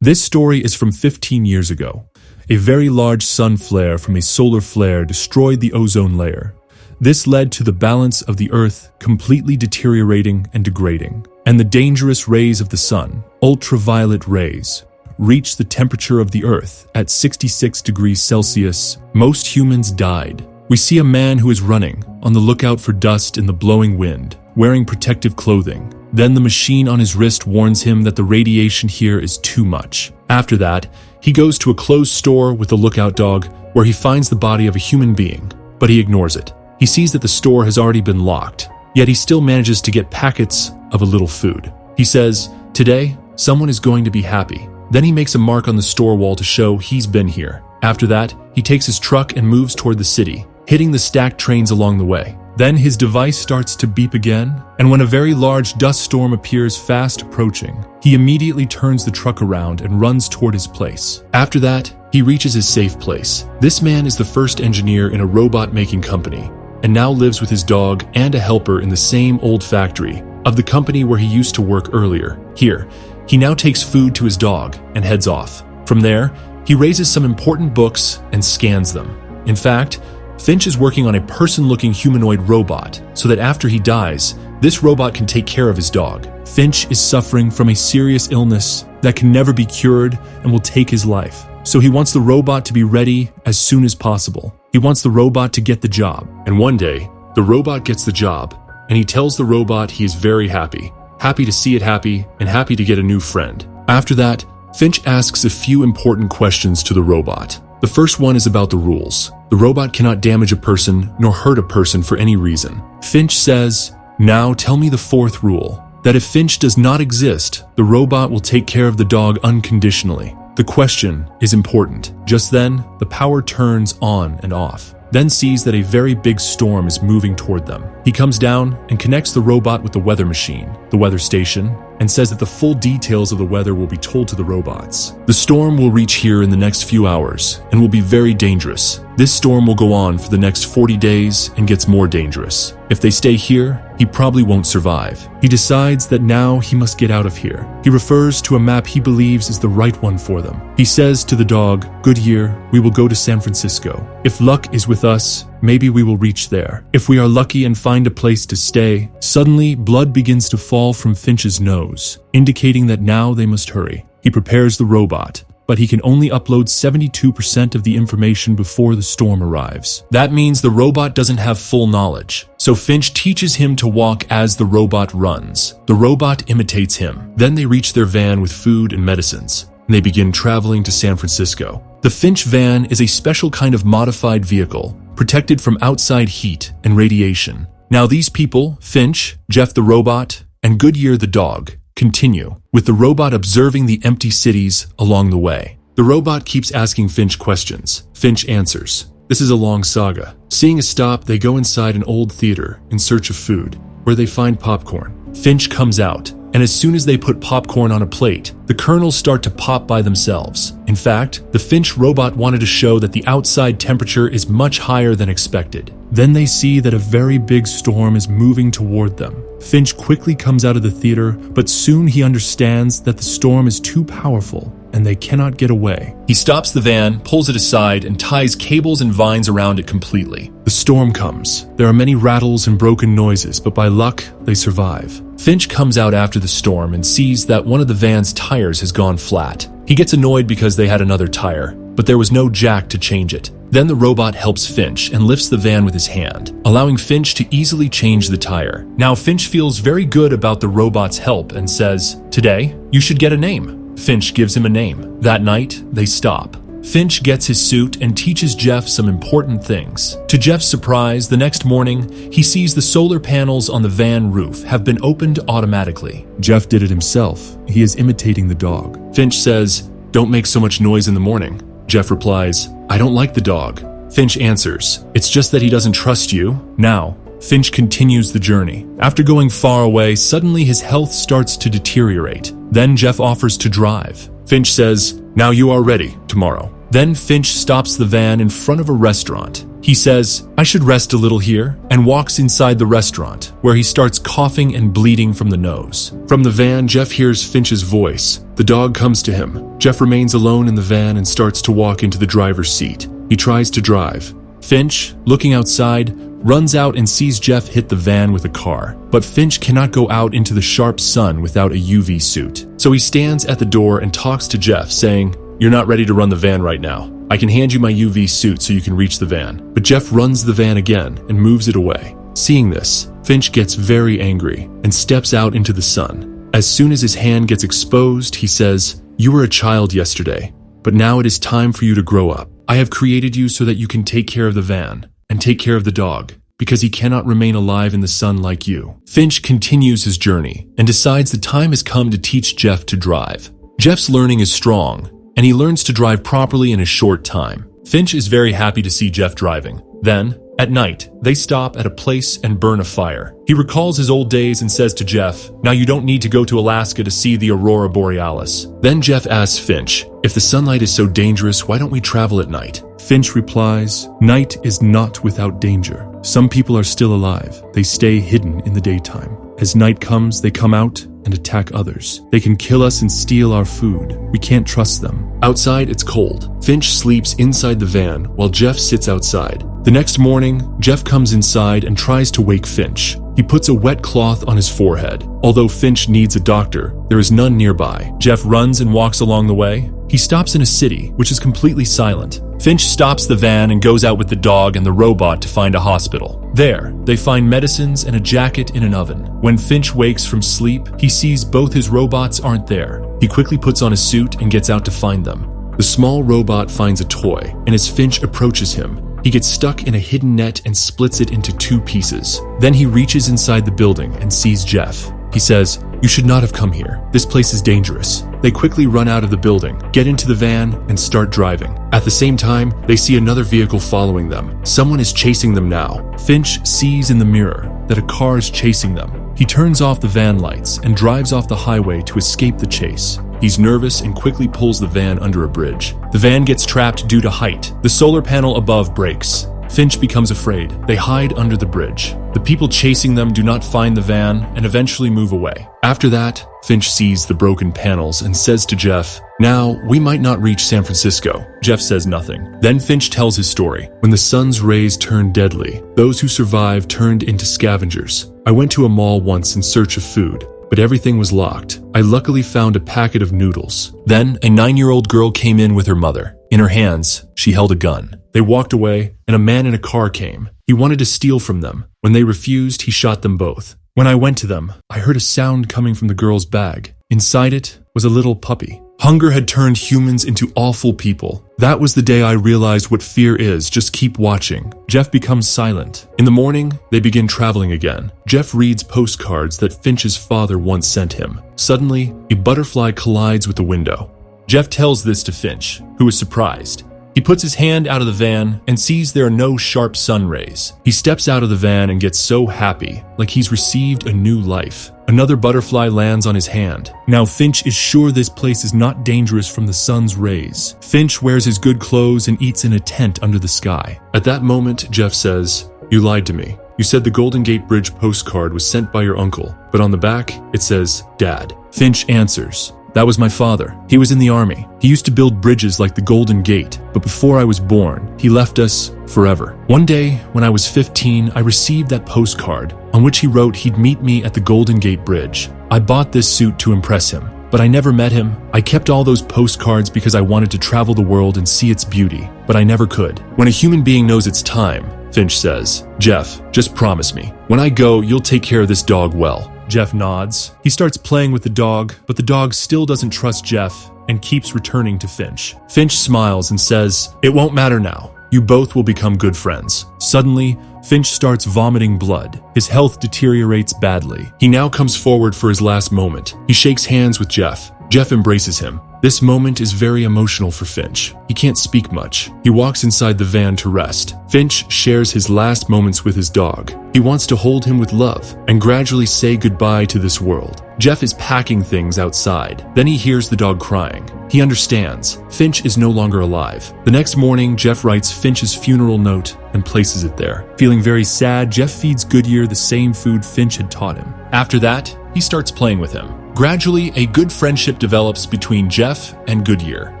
This story is from 15 years ago. A very large sun flare from a solar flare destroyed the ozone layer. This led to the balance of the Earth completely deteriorating and degrading, and the dangerous rays of the sun, ultraviolet rays, reached the temperature of the Earth at 66 degrees Celsius. Most humans died. We see a man who is running, on the lookout for dust in the blowing wind, wearing protective clothing. Then the machine on his wrist warns him that the radiation here is too much. After that, he goes to a closed store with a lookout dog where he finds the body of a human being, but he ignores it. He sees that the store has already been locked, yet he still manages to get packets of a little food. He says, "Today, someone is going to be happy." Then he makes a mark on the store wall to show he's been here. After that, he takes his truck and moves toward the city, hitting the stacked trains along the way. Then his device starts to beep again, and when a very large dust storm appears fast approaching, he immediately turns the truck around and runs toward his place. After that, he reaches his safe place. This man is the first engineer in a robot-making company, and now lives with his dog and a helper in the same old factory of the company where he used to work earlier. Here, he now takes food to his dog and heads off. From there, he raises some important books and scans them. In fact, Finch is working on a person-looking humanoid robot so that after he dies, this robot can take care of his dog. Finch is suffering from a serious illness that can never be cured and will take his life. So he wants the robot to be ready as soon as possible. He wants the robot to get the job. And one day, the robot gets the job, and he tells the robot he is very happy to see it happy, and happy to get a new friend. After that, Finch asks a few important questions to the robot. The first one is about the rules. The robot cannot damage a person nor hurt a person for any reason. Finch says, "Now tell me the fourth rule, that if Finch does not exist, the robot will take care of the dog unconditionally." The question is important. Just then, the power turns on and off, then sees that a very big storm is moving toward them. He comes down and connects the robot with the weather machine, the weather station, and says that the full details of the weather will be told to the robots. The storm will reach here in the next few hours and will be very dangerous. This storm will go on for the next 40 days and gets more dangerous. If they stay here, he probably won't survive. He decides that now he must get out of here. He refers to a map he believes is the right one for them. He says to the dog, "Goodyear, we will go to San Francisco. If luck is with us, maybe we will reach there. If we are lucky and find a place to stay." Suddenly, blood begins to fall from Finch's nose, indicating that now they must hurry. He prepares the robot, but he can only upload 72% of the information before the storm arrives. That means the robot doesn't have full knowledge. So Finch teaches him to walk as the robot runs. The robot imitates him. Then they reach their van with food and medicines, and they begin traveling to San Francisco. The Finch van is a special kind of modified vehicle, protected from outside heat and radiation. Now these people, Finch, Jeff the robot, and Goodyear the dog, continue, with the robot observing the empty cities along the way. The robot keeps asking Finch questions. Finch answers. This is a long saga. Seeing a stop, they go inside an old theater in search of food, where they find popcorn. Finch comes out, and as soon as they put popcorn on a plate, the kernels start to pop by themselves. In fact, the Finch robot wanted to show that the outside temperature is much higher than expected. Then they see that a very big storm is moving toward them. Finch quickly comes out of the theater, but soon he understands that the storm is too powerful and they cannot get away. He stops the van, pulls it aside, and ties cables and vines around it completely. The storm comes. There are many rattles and broken noises, but by luck, they survive. Finch comes out after the storm and sees that one of the van's tires has gone flat. He gets annoyed because they had another tire, but there was no jack to change it. Then the robot helps Finch and lifts the van with his hand, allowing Finch to easily change the tire. Now Finch feels very good about the robot's help and says, "Today, you should get a name." Finch gives him a name. That night, they stop. Finch gets his suit and teaches Jeff some important things. To Jeff's surprise, the next morning, he sees the solar panels on the van roof have been opened automatically. Jeff did it himself. He is imitating the dog. Finch says, "Don't make so much noise in the morning." Jeff replies, "I don't like the dog." Finch answers, "It's just that he doesn't trust you." Now, Finch continues the journey. After going far away, suddenly his health starts to deteriorate. Then Jeff offers to drive. Finch says, "Now you are ready, tomorrow." Then Finch stops the van in front of a restaurant. He He says, "I should rest a little here," and walks inside the restaurant, where he starts coughing and bleeding from the nose. From the van, Jeff hears Finch's voice. The dog comes to him. Jeff remains alone in the van and starts to walk into the driver's seat. He tries to drive. Finch, looking outside, runs out and sees Jeff hit the van with a car. But Finch cannot go out into the sharp sun without a UV suit. So he stands at the door and talks to Jeff, saying, "You're not ready to run the van right now. I can hand you my UV suit so you can reach the van." But Jeff runs the van again and moves it away. Seeing this, Finch gets very angry and steps out into the sun. As soon as his hand gets exposed, he says, "You were a child yesterday, but now it is time for you to grow up. I have created you so that you can take care of the van and take care of the dog, because he cannot remain alive in the sun like you." Finch continues his journey and decides the time has come to teach Jeff to drive. Jeff's learning is strong, and he learns to drive properly in a short time. Finch is very happy to see Jeff driving. Then, at night, they stop at a place and burn a fire. He recalls his old days and says to Jeff, "Now you don't need to go to Alaska to see the Aurora Borealis." Then Jeff asks Finch, "If the sunlight is so dangerous, why don't we travel at night?" Finch replies, "Night is not without danger. Some people are still alive. They stay hidden in the daytime. As night comes, they come out and attack others. They can kill us and steal our food. We can't trust them." Outside, it's cold. Finch sleeps inside the van while Jeff sits outside. The next morning, Jeff comes inside and tries to wake Finch. He puts a wet cloth on his forehead. Although Finch needs a doctor, there is none nearby. Jeff runs and walks along the way. He stops in a city, which is completely silent. Finch stops the van and goes out with the dog and the robot to find a hospital. There, they find medicines and a jacket in an oven. When Finch wakes from sleep, he sees both his robots aren't there. He quickly puts on a suit and gets out to find them. The small robot finds a toy, and as Finch approaches him, he gets stuck in a hidden net and splits it into 2 pieces. Then he reaches inside the building and sees Jeff. He says, "You should not have come here. This place is dangerous." They quickly run out of the building, get into the van, and start driving. At the same time, they see another vehicle following them. Someone is chasing them now. Finch sees in the mirror that a car is chasing them. He turns off the van lights and drives off the highway to escape the chase. He's nervous and quickly pulls the van under a bridge. The van gets trapped due to height. The solar panel above breaks. Finch becomes afraid. They hide under the bridge. The people chasing them do not find the van and eventually move away. After that, Finch sees the broken panels and says to Jeff, "Now, we might not reach San Francisco." Jeff says nothing. Then Finch tells his story. "When the sun's rays turned deadly, those who survived turned into scavengers. I went to a mall once in search of food, but everything was locked. I luckily found a packet of noodles. Then, a 9-year-old girl came in with her mother. In her hands, she held a gun. They walked away, and a man in a car came. He wanted to steal from them. When they refused, he shot them both. When I went to them, I heard a sound coming from the girl's bag. Inside it was a little puppy. Hunger had turned humans into awful people. That was the day I realized what fear is. Just keep watching." Jeff becomes silent. In the morning, they begin traveling again. Jeff reads postcards that Finch's father once sent him. Suddenly, a butterfly collides with the window. Jeff tells this to Finch, who is surprised. He puts his hand out of the van and sees there are no sharp sun rays. He steps out of the van and gets so happy, like he's received a new life. Another butterfly lands on his hand. Now Finch is sure this place is not dangerous from the sun's rays. Finch wears his good clothes and eats in a tent under the sky. At that moment, Jeff says, "You lied to me. You said the Golden Gate Bridge postcard was sent by your uncle, but on the back, it says, Dad." Finch answers, "That was my father. He was in the army. He used to build bridges like the Golden Gate, but before I was born, he left us forever. One day, when I was 15, I received that postcard on which he wrote he'd meet me at the Golden Gate Bridge. I bought this suit to impress him, but I never met him. I kept all those postcards because I wanted to travel the world and see its beauty, but I never could. When a human being knows it's time," Finch says, "Jeff, just promise me. When I go, you'll take care of this dog well." Jeff nods. He starts playing with the dog, but the dog still doesn't trust Jeff and keeps returning to Finch. Finch smiles and says, "It won't matter now. You both will become good friends." Suddenly, Finch starts vomiting blood. His health deteriorates badly. He now comes forward for his last moment. He shakes hands with Jeff. Jeff embraces him. This moment is very emotional for Finch. He can't speak much. He walks inside the van to rest. Finch shares his last moments with his dog. He wants to hold him with love and gradually say goodbye to this world. Jeff is packing things outside. Then he hears the dog crying. He understands. Finch is no longer alive. The next morning, Jeff writes Finch's funeral note and places it there. Feeling very sad, Jeff feeds Goodyear the same food Finch had taught him. After that, he starts playing with him. Gradually, a good friendship develops between Jeff and Goodyear.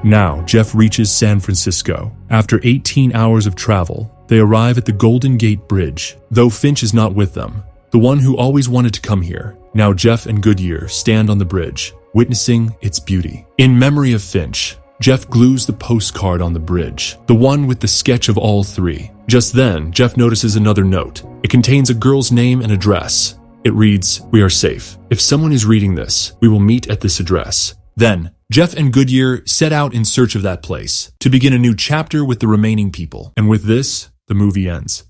Now, Jeff reaches San Francisco. After 18 hours of travel, they arrive at the Golden Gate Bridge, though Finch is not with them, the one who always wanted to come here. Now Jeff and Goodyear stand on the bridge, witnessing its beauty. In memory of Finch, Jeff glues the postcard on the bridge, the one with the sketch of all three. Just then, Jeff notices another note. It contains a girl's name and address. It reads, "We are safe. If someone is reading this, we will meet at this address." Then, Jeff and Goodyear set out in search of that place to begin a new chapter with the remaining people. And with this, the movie ends.